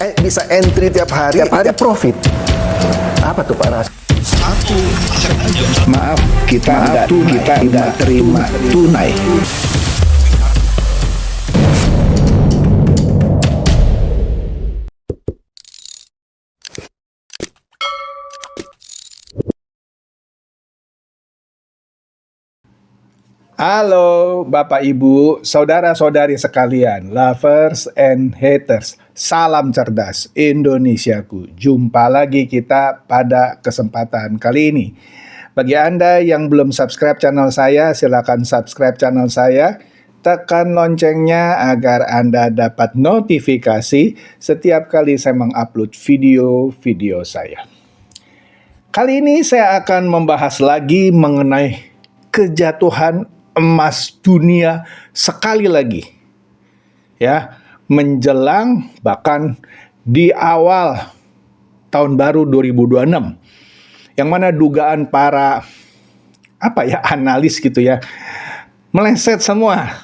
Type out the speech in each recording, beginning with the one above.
Bisa entry tiap hari profit. Apa tuh Pak Ras? Maaf, kita nggak terima tunai. Halo Bapak Ibu, saudara-saudari sekalian, lovers and haters. Salam cerdas Indonesiaku. Jumpa lagi kita pada kesempatan kali ini. Bagi Anda yang belum subscribe channel saya, silakan subscribe channel saya. Tekan loncengnya agar Anda dapat notifikasi setiap kali saya mengupload video-video saya. Kali ini saya akan membahas lagi mengenai kejatuhan emas dunia sekali lagi, ya, menjelang bahkan di awal tahun baru 2026, yang mana dugaan para analis gitu ya meleset semua.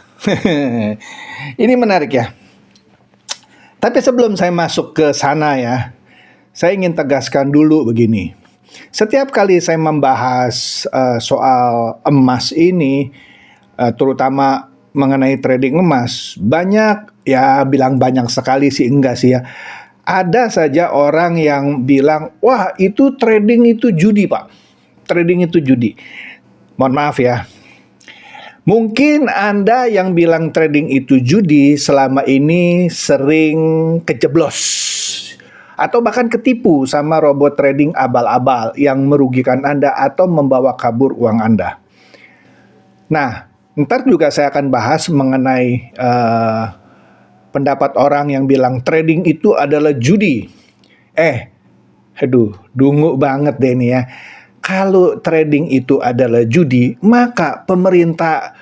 Ini menarik ya. Tapi sebelum saya masuk ke sana ya, saya ingin tegaskan dulu begini. Setiap kali saya membahas soal emas ini, terutama mengenai trading emas, banyak ya, bilang banyak sekali sih, enggak sih ya. Ada saja orang yang bilang, wah itu trading itu judi Pak. Trading itu judi. Mohon maaf ya. Mungkin Anda yang bilang trading itu judi selama ini sering kejeblos atau bahkan ketipu sama robot trading abal-abal yang merugikan Anda atau membawa kabur uang Anda. Nah, ntar juga saya akan bahas mengenai pendapat orang yang bilang trading itu adalah judi. Dungu banget deh ini ya. Kalau trading itu adalah judi, maka pemerintah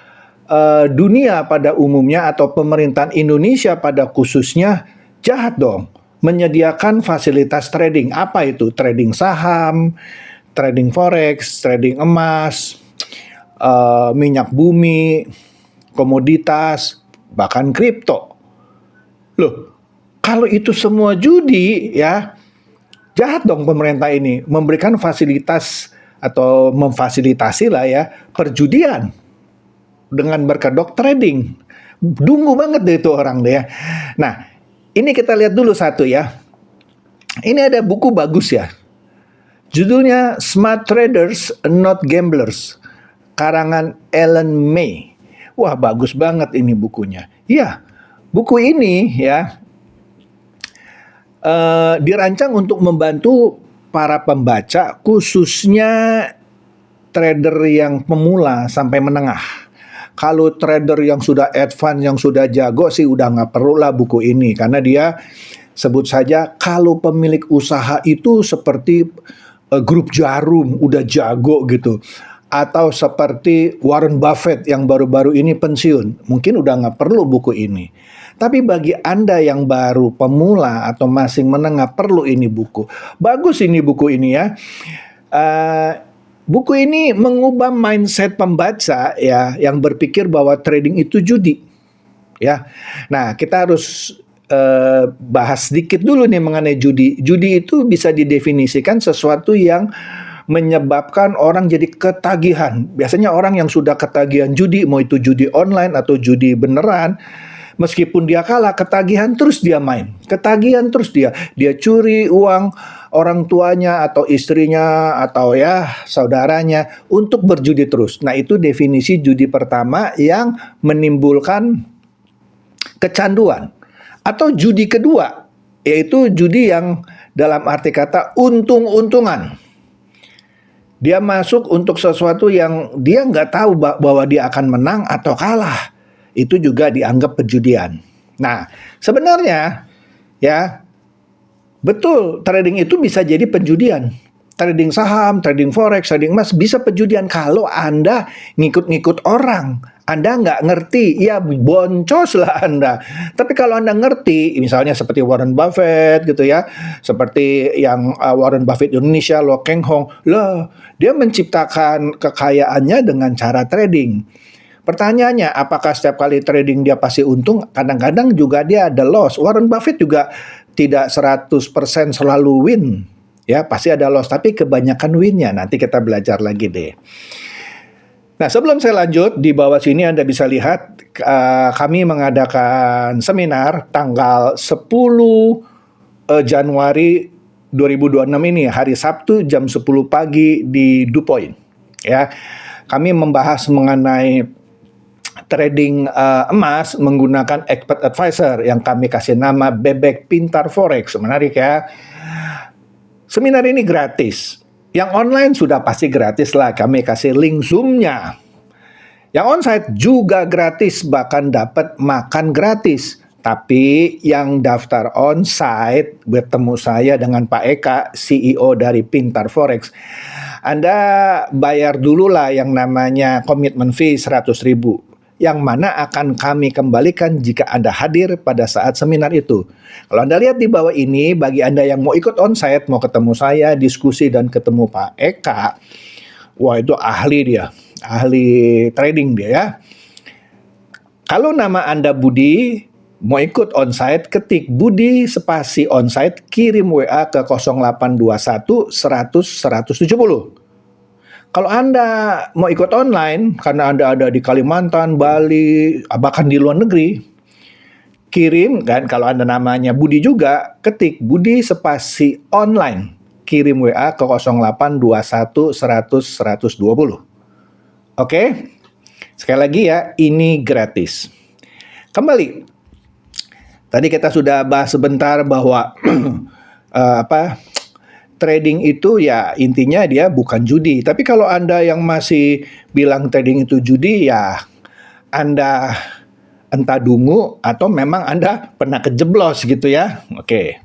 dunia pada umumnya atau pemerintahan Indonesia pada khususnya jahat dong. Menyediakan fasilitas trading. Apa itu? Trading saham, trading forex, trading emas, minyak bumi, komoditas, bahkan kripto. Loh, kalau itu semua judi ya, jahat dong pemerintah ini memberikan fasilitas atau memfasilitasi lah ya perjudian dengan berkedok trading. Dungu banget deh itu orang deh ya. Nah, ini kita lihat dulu satu ya. Ini ada buku bagus ya. Judulnya Smart Traders Not Gamblers, karangan Ellen May. Wah, bagus banget ini bukunya. Ya, buku ini ya dirancang untuk membantu para pembaca, khususnya trader yang pemula sampai menengah. Kalau trader yang sudah advance, yang sudah jago sih udah nggak perlu lah buku ini. Karena dia sebut saja kalau pemilik usaha itu seperti grup Jarum, udah jago gitu. Atau seperti Warren Buffett yang baru-baru ini pensiun. Mungkin udah nggak perlu buku ini. Tapi bagi Anda yang baru pemula atau masih menengah, perlu ini buku. Bagus ini buku ini ya. Buku ini mengubah mindset pembaca ya, yang berpikir bahwa trading itu judi. Ya. Nah, kita harus bahas sedikit dulu nih mengenai judi. Judi itu bisa didefinisikan sesuatu yang menyebabkan orang jadi ketagihan. Biasanya orang yang sudah ketagihan judi, mau itu judi online atau judi beneran, meskipun dia kalah, ketagihan terus dia main. Ketagihan terus dia curi uang orang tuanya atau istrinya atau ya saudaranya untuk berjudi terus. Nah, itu definisi judi pertama yang menimbulkan kecanduan. Atau judi kedua, yaitu judi yang dalam arti kata untung-untungan. Dia masuk untuk sesuatu yang dia nggak tahu bahwa dia akan menang atau kalah. Itu juga dianggap perjudian. Nah, sebenarnya ya, betul trading itu bisa jadi penjudian. Trading saham, trading forex, trading emas bisa penjudian kalau Anda ngikut-ngikut orang. Anda nggak ngerti, ya boncos lah Anda. Tapi kalau Anda ngerti, misalnya seperti Warren Buffett gitu ya, seperti yang Warren Buffett Indonesia, Lo Keng Hong, dia menciptakan kekayaannya dengan cara trading. Pertanyaannya, apakah setiap kali trading dia pasti untung? Kadang-kadang juga dia ada loss. Warren Buffett juga tidak 100% selalu win. Ya, pasti ada loss, tapi kebanyakan win-nya. Nanti kita belajar lagi deh. Nah, sebelum saya lanjut, di bawah sini Anda bisa lihat kami mengadakan seminar tanggal 10 Januari 2026 ini, hari Sabtu jam 10 pagi di DuPoint. Ya, kami membahas mengenai trading emas menggunakan expert advisor yang kami kasih nama Bebek Pintar Forex. Menarik ya. Seminar ini gratis. Yang online sudah pasti gratis lah, kami kasih link Zoom-nya. Yang onsite juga gratis, bahkan dapat makan gratis. Tapi yang daftar onsite bertemu saya dengan Pak Eka, CEO dari Pintar Forex. Anda bayar dulu lah yang namanya commitment fee 100.000. Yang mana akan kami kembalikan jika Anda hadir pada saat seminar itu. Kalau Anda lihat di bawah ini, bagi Anda yang mau ikut onsite, mau ketemu saya, diskusi dan ketemu Pak Eka, wah itu ahli dia, ahli trading dia ya. Kalau nama Anda Budi, mau ikut onsite, ketik Budi spasi onsite, kirim WA ke 0821 100 170. Kalau Anda mau ikut online, karena Anda ada di Kalimantan, Bali, bahkan di luar negeri, kirim, kan kalau Anda namanya Budi juga, ketik Budi spasi online, kirim WA ke 0821 100 120. Oke? Sekali lagi ya, ini gratis. Kembali, tadi kita sudah bahas sebentar bahwa trading itu ya intinya dia bukan judi. Tapi kalau Anda yang masih bilang trading itu judi, ya Anda entah dungu atau memang Anda pernah kejeblos gitu ya. Oke.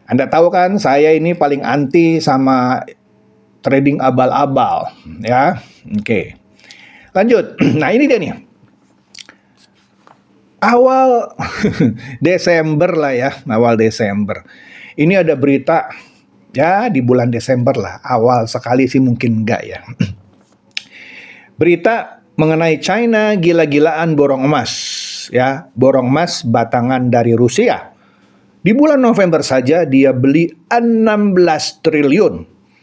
Anda tahu kan saya ini paling anti sama trading abal-abal ya. Oke. Lanjut. Nah, ini dia nih. Awal Desember lah ya, awal Desember. Ini ada berita ya di bulan Desember lah, awal sekali sih mungkin enggak ya. Berita mengenai China gila-gilaan borong emas ya, borong emas batangan dari Rusia. Di bulan November saja dia beli 16 triliun.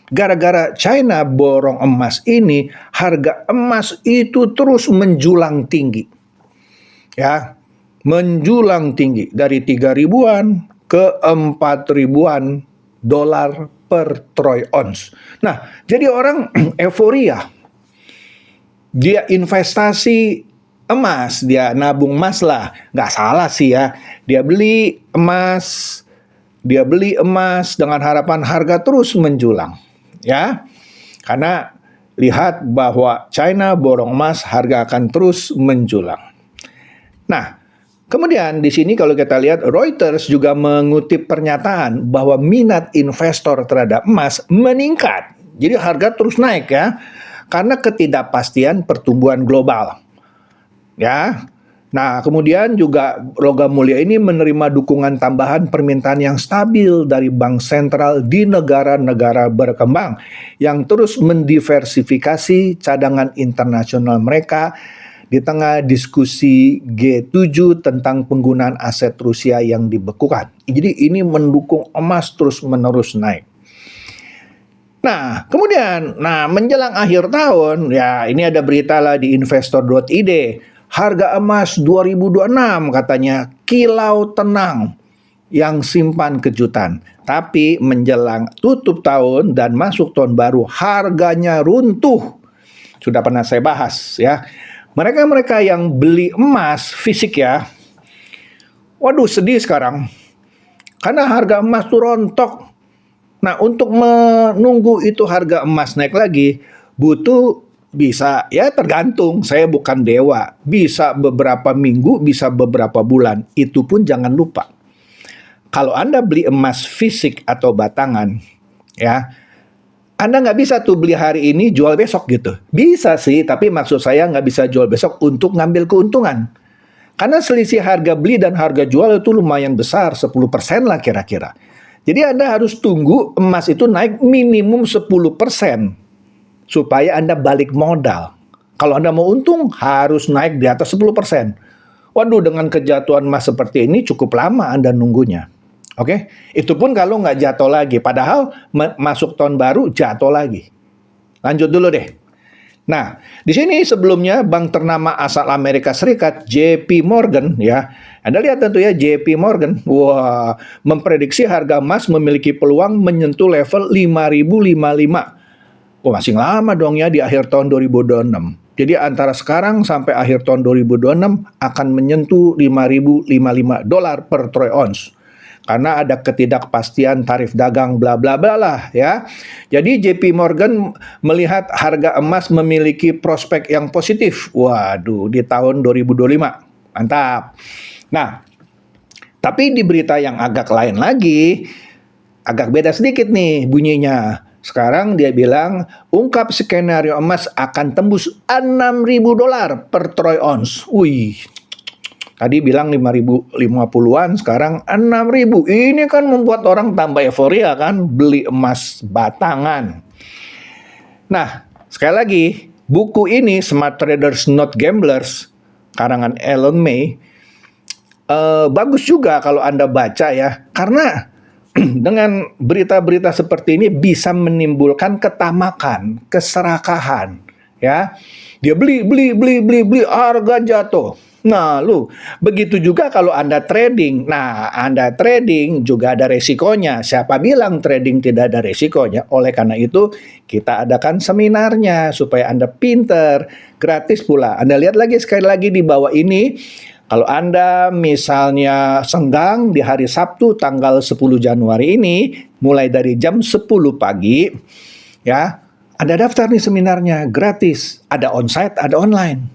Gara-gara China borong emas ini, harga emas itu terus menjulang tinggi. Ya, menjulang tinggi dari 3 ribuan ke 4 ribuan dolar per troy ounce. Nah, jadi orang euforia. Dia investasi emas, dia nabung emas lah. Nggak salah sih ya. Dia beli emas dengan harapan harga terus menjulang. Ya, karena lihat bahwa China borong emas, harga akan terus menjulang. Nah, kemudian di sini kalau kita lihat Reuters juga mengutip pernyataan bahwa minat investor terhadap emas meningkat. Jadi harga terus naik ya. Karena ketidakpastian pertumbuhan global. Ya. Nah, kemudian juga logam mulia ini menerima dukungan tambahan permintaan yang stabil dari bank sentral di negara-negara berkembang yang terus mendiversifikasi cadangan internasional mereka di tengah diskusi G7 tentang penggunaan aset Rusia yang dibekukan. Jadi ini mendukung emas terus-menerus naik. Nah, kemudian, menjelang akhir tahun, ya ini ada berita lah di investor.id. Harga emas 2026 katanya kilau tenang yang simpan kejutan. Tapi menjelang tutup tahun dan masuk tahun baru, harganya runtuh. Sudah pernah saya bahas ya. Mereka-mereka yang beli emas fisik ya, waduh sedih sekarang. Karena harga emas tuh rontok. Nah, untuk menunggu itu harga emas naik lagi, butuh bisa, ya tergantung, saya bukan dewa. Bisa beberapa minggu, bisa beberapa bulan. Itu pun jangan lupa. Kalau Anda beli emas fisik atau batangan, ya, Anda nggak bisa tuh beli hari ini, jual besok gitu. Bisa sih, tapi maksud saya nggak bisa jual besok untuk ngambil keuntungan. Karena selisih harga beli dan harga jual itu lumayan besar, 10% lah kira-kira. Jadi Anda harus tunggu emas itu naik minimum 10%. Supaya Anda balik modal. Kalau Anda mau untung, harus naik di atas 10%. Waduh, dengan kejatuhan emas seperti ini cukup lama Anda nunggunya. Oke, itu pun kalau nggak jatuh lagi. Padahal masuk tahun baru jatuh lagi. Lanjut dulu deh. Nah, di sini sebelumnya bank ternama asal Amerika Serikat, JP Morgan, ya. Anda lihat tentu ya, JP Morgan, wah, memprediksi harga emas memiliki peluang menyentuh level 5.055. Oh, masih lama dong ya di akhir tahun 2026. Jadi antara sekarang sampai akhir tahun 2026 akan menyentuh 5.055 dolar per troy ounce. Karena ada ketidakpastian tarif dagang bla bla bla lah ya. Jadi JP Morgan melihat harga emas memiliki prospek yang positif. Waduh, di tahun 2025. Mantap. Nah, tapi di berita yang agak lain lagi, agak beda sedikit nih bunyinya. Sekarang dia bilang ungkap skenario emas akan tembus 6.000 dolar per troy ounce. Wih. Tadi bilang 5.050-an, sekarang 6.000. Ini kan membuat orang tambah euforia kan, beli emas batangan. Nah, sekali lagi, buku ini Smart Traders Not Gamblers, karangan Elon May, bagus juga kalau Anda baca ya, karena dengan berita-berita seperti ini bisa menimbulkan ketamakan, keserakahan, ya. Dia beli, harga jatuh. Nah, begitu juga kalau Anda trading. Nah, Anda trading juga ada resikonya. Siapa bilang trading tidak ada resikonya? Oleh karena itu, kita adakan seminarnya supaya Anda pinter, gratis pula. Anda lihat lagi sekali lagi di bawah ini. Kalau Anda misalnya senggang di hari Sabtu tanggal 10 Januari ini, mulai dari jam 10 pagi, ya, Anda daftar nih seminarnya, gratis. Ada onsite, ada online.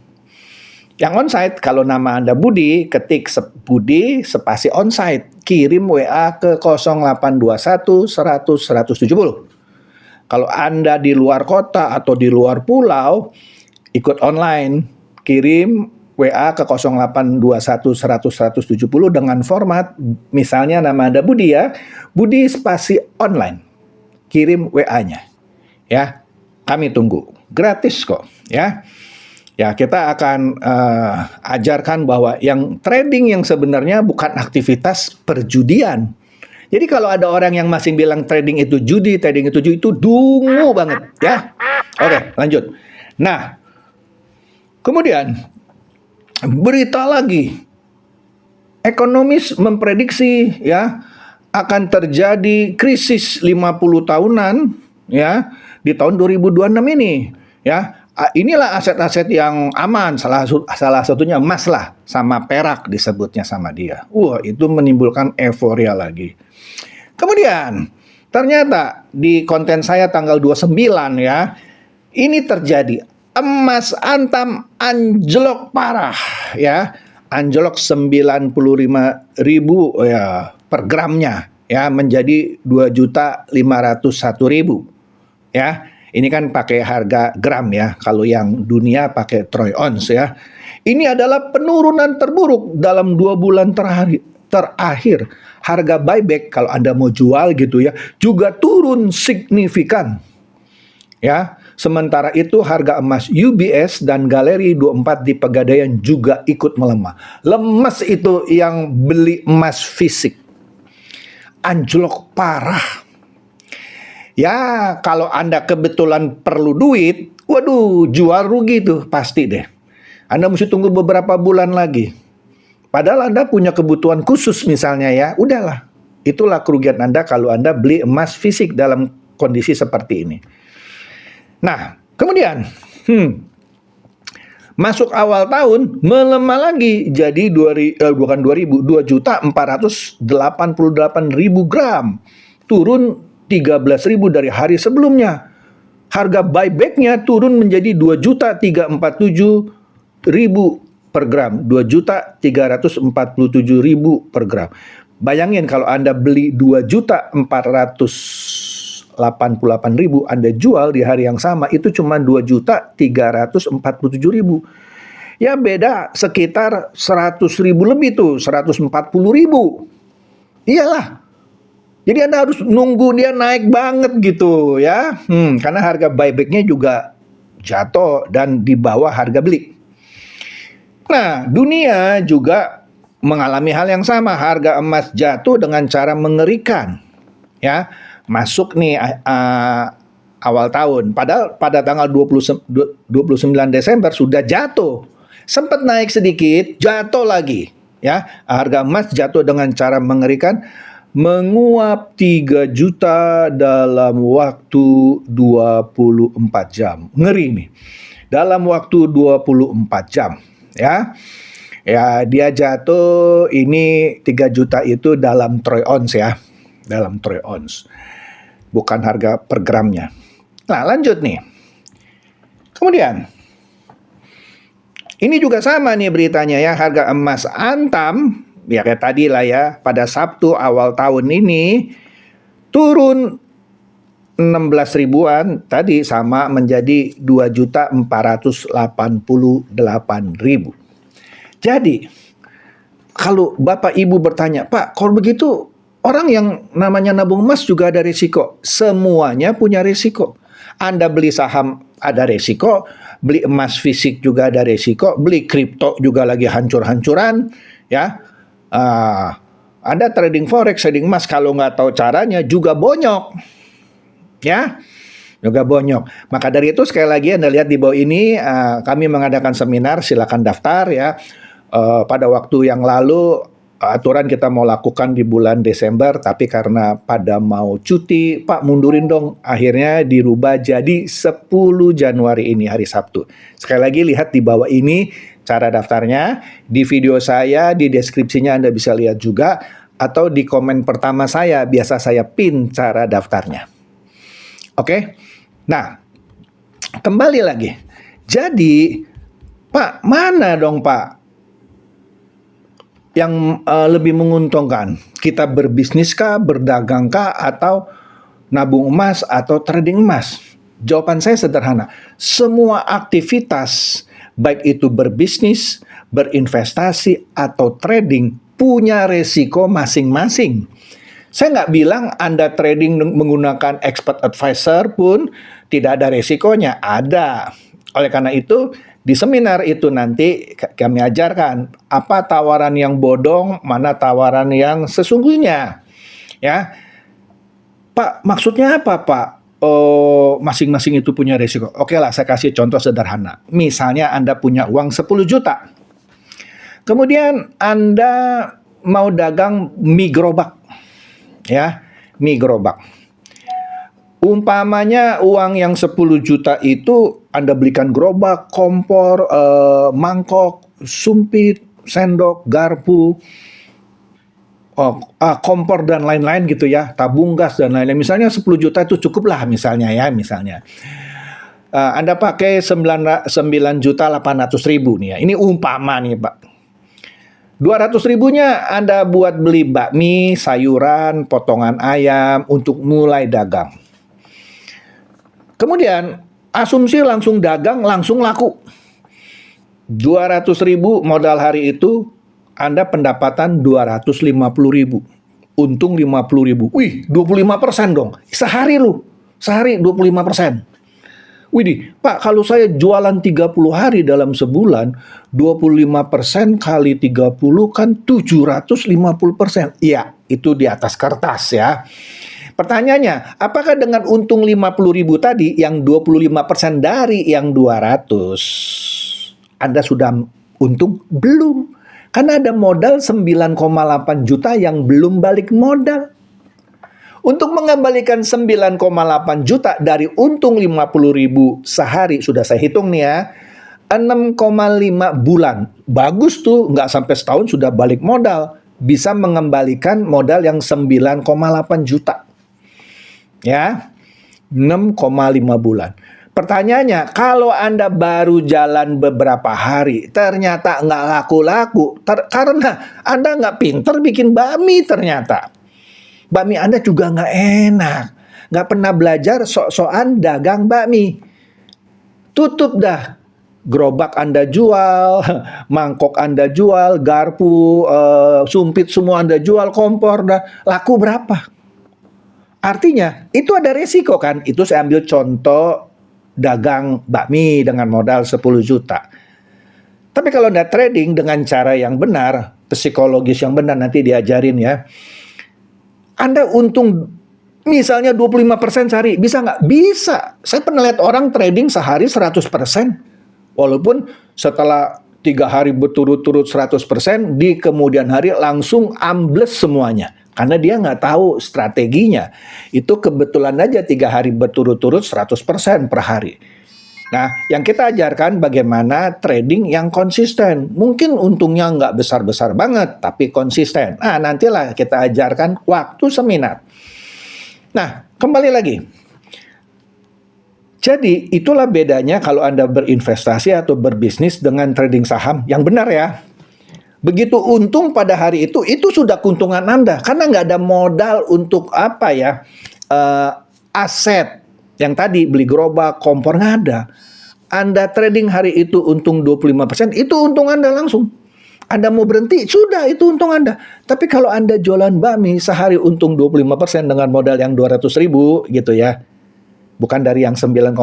Yang onsite, kalau nama Anda Budi, ketik Budi spasi onsite, kirim WA ke 0821 100 170. Kalau Anda di luar kota atau di luar pulau, ikut online, kirim WA ke 0821 100 170 dengan format, misalnya nama Anda Budi ya, Budi spasi online. Kirim WA-nya. Ya, kami tunggu. Gratis kok, ya. Ya, kita akan ajarkan bahwa yang trading yang sebenarnya bukan aktivitas perjudian. Jadi kalau ada orang yang masih bilang trading itu judi, itu dungu banget, ya. Oke, lanjut. Nah, kemudian berita lagi. Ekonomis memprediksi ya akan terjadi krisis 50 tahunan ya di tahun 2026 ini, ya. Inilah aset-aset yang aman, salah satunya emas lah, sama perak disebutnya sama dia. Wah, itu menimbulkan euforia lagi. Kemudian, ternyata di konten saya tanggal 29 ya, ini terjadi. Emas antam anjlok parah ya. Anjlok 95.000 ya per gramnya ya, menjadi 2.501.000 ya. Ini kan pakai harga gram ya, kalau yang dunia pakai troy ounce ya. Ini adalah penurunan terburuk dalam 2 bulan terakhir. Harga buyback kalau Anda mau jual gitu ya, juga turun signifikan. Ya, sementara itu harga emas UBS dan Galeri 24 di Pegadaian juga ikut melemah. Lemes itu yang beli emas fisik. Anjlok parah. Ya, kalau Anda kebetulan perlu duit, waduh, jual rugi tuh, pasti deh. Anda mesti tunggu beberapa bulan lagi. Padahal Anda punya kebutuhan khusus misalnya ya, udahlah. Itulah kerugian Anda kalau Anda beli emas fisik dalam kondisi seperti ini. Nah, kemudian, masuk awal tahun, melemah lagi, jadi 2.488.000 gram. Turun 13.000 dari hari sebelumnya. Harga buybacknya turun menjadi 2.347.000 per gram. 2.347.000 per gram. Bayangin kalau Anda beli 2.488.000, Anda jual di hari yang sama, itu cuma 2.347.000. Ya beda sekitar 100.000 lebih tuh, 140.000. Iyalah. Jadi Anda harus nunggu dia naik banget gitu ya. Karena harga buybacknya juga jatuh dan di bawah harga beli. Nah, dunia juga mengalami hal yang sama. Harga emas jatuh dengan cara mengerikan. Ya, masuk nih awal tahun. Padahal pada tanggal 29 Desember sudah jatuh. Sempat naik sedikit, jatuh lagi. Ya, harga emas jatuh dengan cara mengerikan, menguap 3 juta dalam waktu 24 jam. Ngeri nih. Dalam waktu 24 jam, ya. Ya, dia jatuh ini 3 juta itu dalam troy ounce ya. Dalam troy ounce. Bukan harga per gramnya. Nah, lanjut nih. Kemudian ini juga sama nih beritanya ya, harga emas Antam, ya kayak tadi lah ya, pada Sabtu awal tahun ini turun 16 ribuan, tadi sama menjadi 2.488.000. Jadi, kalau Bapak Ibu bertanya, Pak, kalau begitu orang yang namanya nabung emas juga ada risiko. Semuanya punya risiko. Anda beli saham ada risiko, beli emas fisik juga ada risiko, beli kripto juga lagi hancur-hancuran, ya. Anda trading forex, trading emas, kalau nggak tahu caranya juga bonyok, ya. Juga bonyok. Maka dari itu sekali lagi Anda lihat di bawah ini, kami mengadakan seminar, silakan daftar ya. Pada waktu yang lalu aturan kita mau lakukan di bulan Desember, tapi karena pada mau cuti, Pak mundurin dong. Akhirnya dirubah jadi 10 Januari ini, hari Sabtu. Sekali lagi lihat di bawah ini cara daftarnya. Di video saya, di deskripsinya Anda bisa lihat juga. Atau di komen pertama saya, biasa saya pin cara daftarnya. Oke? Nah, kembali lagi. Jadi, Pak, mana dong Pak yang lebih menguntungkan? Kita berbisniskah, berdagangkah, atau nabung emas, atau trading emas? Jawaban saya sederhana. Semua aktivitas, baik itu berbisnis, berinvestasi, atau trading, punya resiko masing-masing. Saya nggak bilang Anda trading menggunakan expert advisor pun tidak ada resikonya. Ada. Oleh karena itu, di seminar itu nanti kami ajarkan apa tawaran yang bodong, mana tawaran yang sesungguhnya. Ya, Pak, maksudnya apa, Pak? Oh, masing-masing itu punya risiko. Oke lah, saya kasih contoh sederhana. Misalnya Anda punya uang 10 juta. Kemudian Anda mau dagang mie gerobak. Ya, mie gerobak. Umpamanya uang yang 10 juta itu Anda belikan gerobak, kompor, mangkok, sumpit, sendok, garpu, kompor dan lain-lain gitu ya, tabung gas dan lain-lain. Misalnya 10 juta itu cukup lah misalnya ya, misalnya. Anda pakai 9.800.000 nih ya. Ini umpama nih Pak. 200 ribunya Anda buat beli bakmi, sayuran, potongan ayam untuk mulai dagang. Kemudian asumsi langsung dagang, langsung laku. 200 ribu modal hari itu, Anda pendapatan 250 ribu. Untung 50 ribu. Wih, 25% dong. Sehari lu. Sehari 25%. Widih, Pak, kalau saya jualan 30 hari dalam sebulan, 25% kali 30 kan 750%. Iya, itu di atas kertas ya. Pertanyaannya, apakah dengan untung 50 ribu tadi, yang 25% dari yang 200, Anda sudah untung? Belum. Karena ada modal 9,8 juta yang belum balik modal. Untuk mengembalikan 9,8 juta dari untung 50 ribu sehari, sudah saya hitung nih ya, 6,5 bulan. Bagus tuh, nggak sampai setahun sudah balik modal. Bisa mengembalikan modal yang 9,8 juta. Ya, 6,5 bulan. Pertanyaannya, kalau Anda baru jalan beberapa hari, ternyata nggak laku-laku, karena Anda nggak pinter bikin bakmi ternyata. Bakmi Anda juga nggak enak. Nggak pernah belajar sok-sokan dagang bakmi. Tutup dah. Gerobak Anda jual, mangkok Anda jual, garpu, sumpit semua Anda jual, kompor dah. Laku berapa? Artinya, itu ada resiko kan? Itu saya ambil contoh dagang bakmi dengan modal 10 juta. Tapi kalau Anda trading dengan cara yang benar, psikologis yang benar, nanti diajarin ya. Anda untung misalnya 25% sehari, bisa nggak? Bisa. Saya pernah lihat orang trading sehari 100%. Walaupun setelah 3 hari berturut-turut 100%, di kemudian hari langsung ambles semuanya. Karena dia nggak tahu strateginya. Itu kebetulan aja 3 hari berturut-turut 100% per hari. Nah, yang kita ajarkan bagaimana trading yang konsisten. Mungkin untungnya nggak besar-besar banget, tapi konsisten. Nah, nantilah kita ajarkan waktu seminar. Nah, kembali lagi. Jadi, itulah bedanya kalau Anda berinvestasi atau berbisnis dengan trading saham yang benar ya. Begitu untung pada hari itu sudah keuntungan Anda. Karena nggak ada modal untuk aset. Yang tadi beli gerobak, kompor, nggak ada. Anda trading hari itu untung 25%, itu untung Anda langsung. Anda mau berhenti, sudah itu untung Anda. Tapi kalau Anda jualan bakmi sehari untung 25% dengan modal yang 200.000 gitu ya. Bukan dari yang 9,8.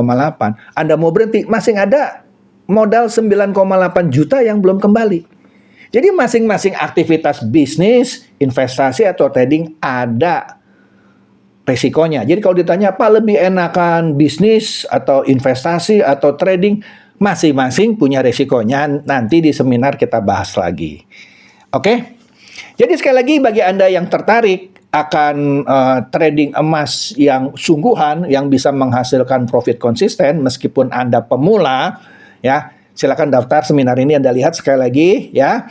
Anda mau berhenti, masih ada modal 9,8 juta yang belum kembali. Jadi masing-masing aktivitas bisnis, investasi atau trading ada resikonya. Jadi kalau ditanya apa lebih enakan bisnis atau investasi atau trading, masing-masing punya resikonya. Nanti di seminar kita bahas lagi. Oke? Jadi sekali lagi bagi Anda yang tertarik akan trading emas yang sungguhan, yang bisa menghasilkan profit konsisten meskipun Anda pemula, ya, silakan daftar seminar ini. Anda lihat sekali lagi ya.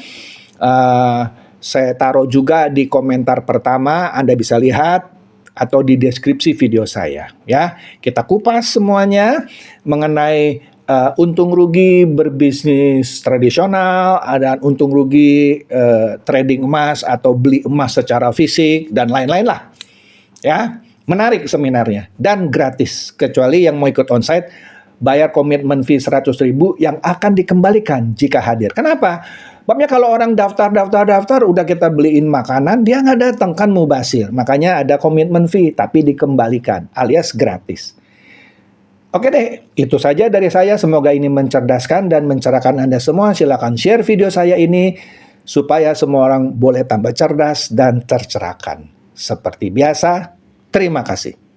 Saya taruh juga di komentar pertama, Anda bisa lihat, atau di deskripsi video saya ya. Kita kupas semuanya mengenai untung rugi berbisnis tradisional, ada untung rugi trading emas atau beli emas secara fisik dan lain-lain lah. Ya, menarik seminarnya dan gratis kecuali yang mau ikut onsite bayar komitmen fee 100.000 yang akan dikembalikan jika hadir. Kenapa? Babnya kalau orang daftar, udah kita beliin makanan, dia nggak datang, kan mubazir. Makanya ada komitmen fee, tapi dikembalikan, alias gratis. Oke deh, itu saja dari saya. Semoga ini mencerdaskan dan mencerahkan Anda semua. Silakan share video saya ini, supaya semua orang boleh tambah cerdas dan tercerahkan. Seperti biasa, terima kasih.